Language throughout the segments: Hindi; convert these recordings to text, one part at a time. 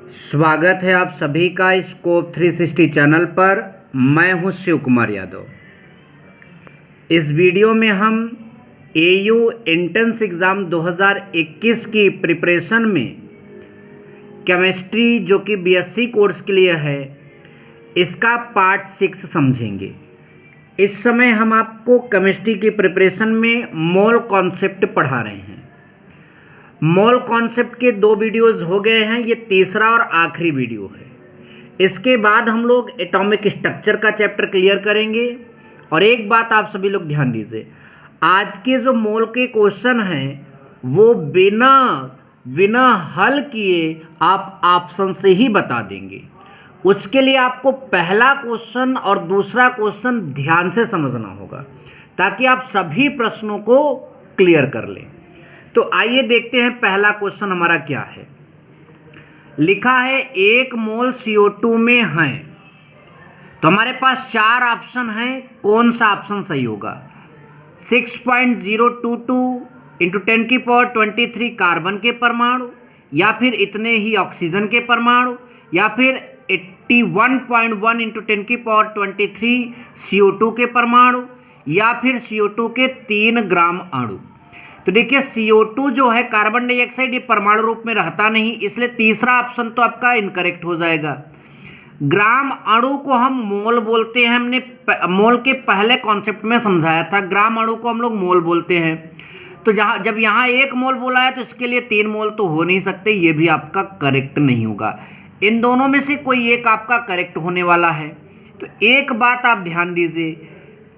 स्वागत है आप सभी का स्कोप 360 चैनल पर। मैं हूं शिव कुमार यादव। इस वीडियो में हम एयू एंट्रेंस एग्ज़ाम 2021 की प्रिपरेशन में केमिस्ट्री जो कि बीएससी कोर्स के लिए है, इसका पार्ट 6 समझेंगे। इस समय हम आपको केमिस्ट्री की प्रिपरेशन में मोल कॉन्सेप्ट पढ़ा रहे हैं। मोल कॉन्सेप्ट के 2 वीडियोस हो गए हैं, ये तीसरा और आखिरी वीडियो है। इसके बाद हम लोग एटॉमिक स्ट्रक्चर का चैप्टर क्लियर करेंगे। और एक बात आप सभी लोग ध्यान दीजिए, आज के जो मोल के क्वेश्चन हैं वो बिना हल किए आप ऑप्शन से ही बता देंगे। उसके लिए आपको पहला क्वेश्चन और दूसरा क्वेश्चन ध्यान से समझना होगा ताकि आप सभी प्रश्नों को क्लियर कर लें। तो आइए देखते हैं पहला क्वेश्चन हमारा क्या है। लिखा है 1 मोल CO2 में है। तो हमारे पास 4 ऑप्शन हैं, कौन सा ऑप्शन सही होगा। 6.022 इंटू 10⁻23 कार्बन के परमाणु, या फिर इतने ही ऑक्सीजन के परमाणु, या फिर 81.1 इंटू 10⁻23 CO2 के परमाणु, या फिर CO2 के 3 ग्राम अणु। तो देखिए CO2 जो है कार्बन डाइऑक्साइड, ये परमाणु रूप में रहता नहीं, इसलिए तीसरा ऑप्शन तो आपका इनकरेक्ट हो जाएगा। ग्राम अणु को हम मोल बोलते हैं, हमने मोल के पहले कॉन्सेप्ट में समझाया था। ग्राम अणु को हम लोग मोल बोलते हैं। तो जब यहाँ 1 मोल बोला है तो इसके लिए 3 मोल तो हो नहीं सकते, ये भी आपका करेक्ट नहीं होगा। इन दोनों में से कोई एक आपका करेक्ट होने वाला है। तो एक बात आप ध्यान दीजिए,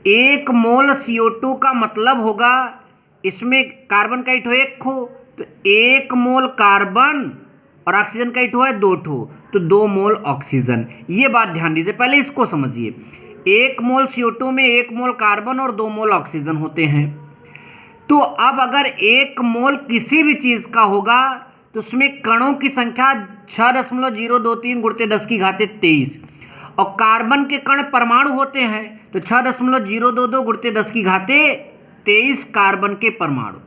1 मोल CO2 का मतलब होगा, इसमें कार्बन का ईटो 1 ठो, तो 1 मोल कार्बन और ऑक्सीजन का ईटो है 2 ठो, तो 2 मोल ऑक्सीजन। ये बात ध्यान दीजिए, पहले इसको समझिए। 1 मोल CO2 में 1 मोल कार्बन और 2 मोल ऑक्सीजन होते हैं। तो अब अगर 1 मोल किसी भी चीज़ का होगा तो उसमें कणों की संख्या 6.023 × 10⁻23, और कार्बन के कण परमाणु होते हैं तो 6.022 × 10⁻23 कार्बन के परमाणु।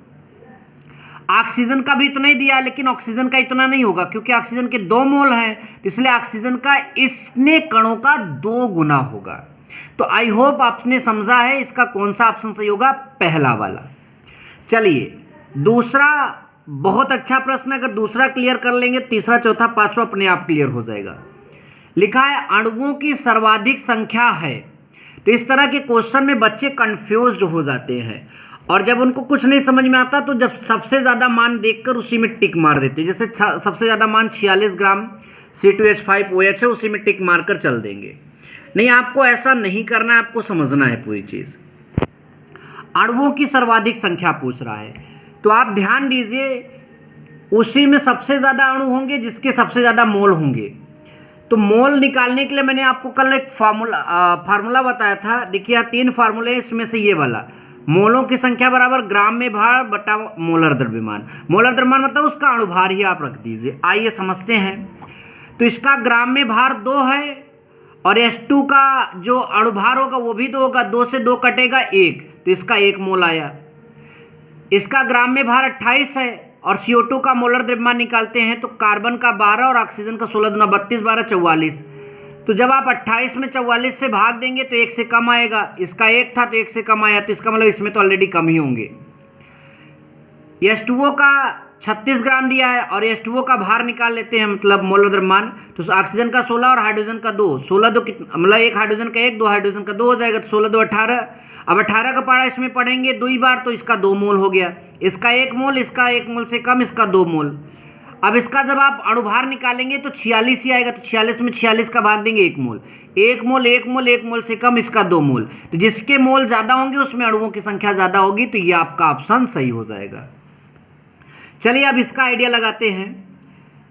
ऑक्सीजन का भी इतना ही दिया है, लेकिन ऑक्सीजन का इतना नहीं होगा क्योंकि ऑक्सीजन के 2 मोल हैं, इसलिए ऑक्सीजन का इसने कणों का 2 गुना होगा। तो आई होप आपने समझा है इसका कौन सा ऑप्शन सही होगा, पहला वाला। चलिए दूसरा, बहुत अच्छा प्रश्न, अगर दूसरा क्लियर कर लेंगे तीसरा चौथा पांचवा अपने आप क्लियर हो जाएगा। लिखा है अणुओं की सर्वाधिक संख्या है। तो इस तरह के क्वेश्चन में बच्चे कंफ्यूज्ड हो जाते हैं, और जब उनको कुछ नहीं समझ में आता तो जब सबसे ज़्यादा मान देखकर उसी में टिक मार देते हैं। जैसे सबसे ज़्यादा मान 46 ग्राम C2H5OH है, उसी में टिक मारकर चल देंगे। नहीं, आपको ऐसा नहीं करना है, आपको समझना है पूरी चीज़। अणुओं की सर्वाधिक संख्या पूछ रहा है, तो आप ध्यान दीजिए, उसी में सबसे ज़्यादा अणु होंगे जिसके सबसे ज़्यादा मोल होंगे। तो मोल निकालने के लिए मैंने आपको कल एक फार्मूला बताया था। देखिए यहाँ 3 फार्मूले, इसमें से ये वाला, मोलों की संख्या बराबर ग्राम में भार बटा मोलर द्रव्यमान। मोलर द्रव्यमान मतलब उसका अणुभार ही आप रख दीजिए। आइए समझते हैं। तो इसका ग्राम में भार 2 है, और H2 का जो अणुभार होगा वो भी 2 होगा, 2 से 2 कटेगा 1, तो इसका 1 मोल आया। इसका ग्राम में भार 28 है, और CO2 का मोलर द्रव्यमान निकालते हैं तो कार्बन का 12 और ऑक्सीजन का 16 दूना 32, 12 44। तो जब आप 28 में 44 से भाग देंगे तो 1 से कम आएगा। इसका 1 था तो 1 से कम आया, तो इसका मतलब इसमें तो ऑलरेडी कम ही होंगे। H2O का 36 ग्राम दिया है, और H2O का भार निकाल लेते हैं, मतलब मोलर द्रव्यमान। तो ऑक्सीजन का 16 और हाइड्रोजन का 2, 16 2 मतलब 1 हाइड्रोजन का 1, 2 हाइड्रोजन का 2 हो जाएगा, तो 16 2 18। अब 18 का पारा इसमें पढ़ेंगे 2 बार, तो इसका 2 मोल हो गया। इसका 1 मोल, इसका 1 मोल से कम, इसका 2 मोल। अब इसका जब आप अणुभार निकालेंगे तो 46 ही आएगा, तो 46 में 46 का भाग देंगे 1 मोल, 1 मोल 1 मोल 1 मोल से कम, इसका 2 मोल। तो जिसके मोल ज़्यादा होंगे उसमें अणुओं की संख्या ज़्यादा होगी, तो ये आपका ऑप्शन सही हो जाएगा। चलिए अब इसका आइडिया लगाते हैं।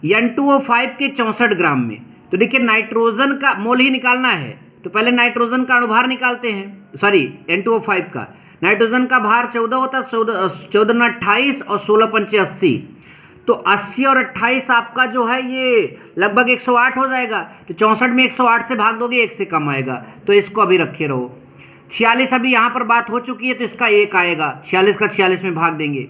N2O5 के 64 ग्राम में, तो देखिए नाइट्रोजन का मोल ही निकालना है, तो पहले नाइट्रोजन का अणुभार निकालते हैं। सॉरी, N2O5 का नाइट्रोजन का भार 14 होता है, 14 ना 28 और 16 पंचे 80, तो 80 और 28 आपका जो है ये लगभग 108 हो जाएगा। तो 64 में 108 से भाग दोगे 1 से कम आएगा, तो इसको अभी रखे रहो। 46 अभी यहाँ पर बात हो चुकी है, तो इसका 1 आएगा, 46 का 46 में भाग देंगे।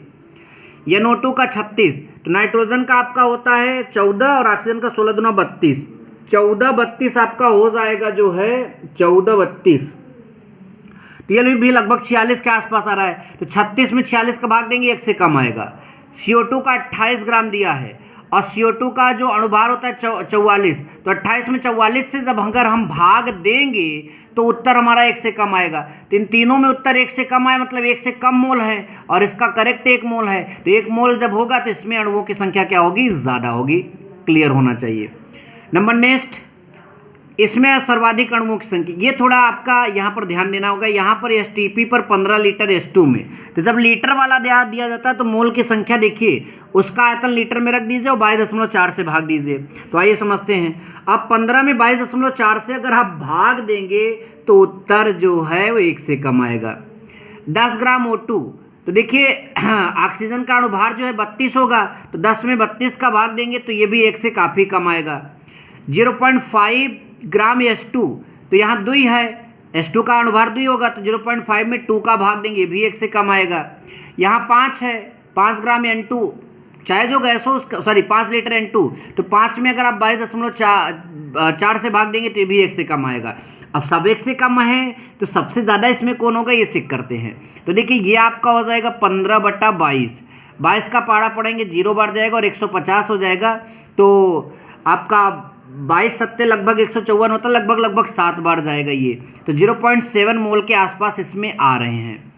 NO2 का 36, तो नाइट्रोजन का आपका होता है 14 और ऑक्सीजन का 16 दूना 32, 14 32 आपका हो जाएगा जो है 14 32। PLV भी लगभग 46 के आसपास आ रहा है, तो 36 में 46 का भाग देंगे 1 से कम आएगा। CO2 का 28 ग्राम दिया है और CO2 का जो अणुभार होता है 44, तो 28 में 44 से जब अगर हम भाग देंगे तो उत्तर हमारा 1 से कम आएगा। तो इन तीनों में उत्तर 1 से कम आया मतलब 1 से कम मोल है और इसका करेक्ट 1 मोल है। तो 1 मोल जब होगा तो इसमें अणुओं की संख्या क्या होगी, ज़्यादा होगी। क्लियर होना चाहिए। नंबर नेक्स्ट, इसमें सर्वाधिक अणुओं की संख्या, ये थोड़ा आपका यहाँ पर ध्यान देना होगा। यहाँ पर STP पर 15 लीटर H2 में, तो जब लीटर वाला दिया जाता है तो मोल की संख्या देखिए, उसका आयतन लीटर में रख दीजिए और 22.4 से भाग दीजिए। तो आइए समझते हैं। अब 15 में 22.4 से अगर आप भाग देंगे तो उत्तर जो है वो 1 से कम आएगा। 10 ग्राम O2, तो देखिए ऑक्सीजन का अणुभार जो है 32 होगा, तो 10 में 32 का भाग देंगे तो ये भी 1 से काफ़ी कम आएगा। 0.5 ग्राम H2, तो यहाँ 2 है, H2 का अणुभार 2 होगा, तो 0.5 में 2 का भाग देंगे, भी 1 से कम आएगा। यहाँ 5 है, 5 ग्राम N2, चाहे जो गैस हो उसका, सॉरी 5 लीटर N2, तो 5 में अगर आप 22.4 से भाग देंगे तो ये भी 1 से कम आएगा। अब सब 1 से कम है तो सबसे ज़्यादा इसमें कौन होगा ये चेक करते हैं। तो देखिए ये आपका हो जाएगा 15/22, 22 का पारा पड़ेंगे 0 बार जाएगा और 150 हो जाएगा, तो आपका 22 सत्ते लगभग 154 होता है, लगभग 7 बार जाएगा ये, तो 0.7 मोल के आसपास इसमें आ रहे हैं।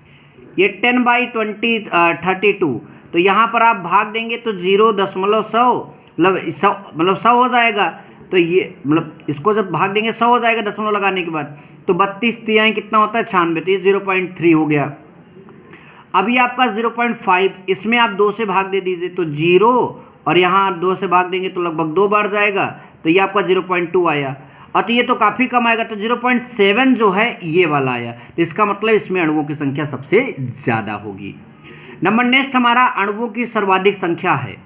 ये 10/32, तो यहाँ पर आप भाग देंगे तो 0.100 मतलब 100 हो जाएगा। तो ये मतलब इसको जब भाग देंगे 100 हो जाएगा दशमलव लगाने के बाद, तो 32 तिहाई कितना होता है 96, तो ये 0.3 हो गया। अब ये आपका 0.5, इसमें आप 2 से भाग दे दीजिए तो 0, और यहाँ 2 से भाग देंगे तो लगभग 2 बार जाएगा, तो ये आपका 0.2 आया। और तो ये तो काफ़ी कम आएगा, तो 0.7 जो है ये वाला आया, तो इसका मतलब इसमें अणुओं की संख्या सबसे ज़्यादा होगी। नंबर नेक्स्ट हमारा अणुओं की सर्वाधिक संख्या है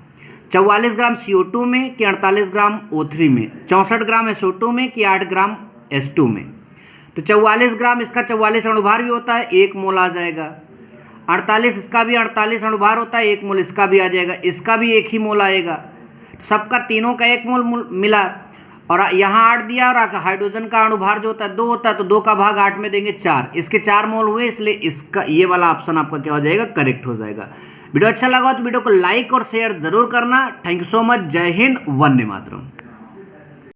44 ग्राम CO2 में कि 48 ग्राम O3 में, 64 ग्राम SO2 में कि 8 ग्राम H2 में। तो 44 ग्राम, इसका 44 अणुभार भी होता है, 1 मोल आ जाएगा। 48, इसका भी 48 अणुभार होता है, 1 मोल इसका भी आ जाएगा, इसका भी 1 ही मोल आएगा। सबका तीनों का 1 मोल मिला, और यहाँ 8 दिया, और हाइड्रोजन का अणुभार जो होता है 2 होता है, तो 2 का भाग 8 में देंगे 4, इसके 4 मोल हुए, इसलिए इसका ये वाला ऑप्शन आपका क्या हो जाएगा, करेक्ट हो जाएगा। वीडियो अच्छा लगा तो वीडियो को लाइक और शेयर जरूर करना। Thank you so much. जय हिंद, वंदे मातरम।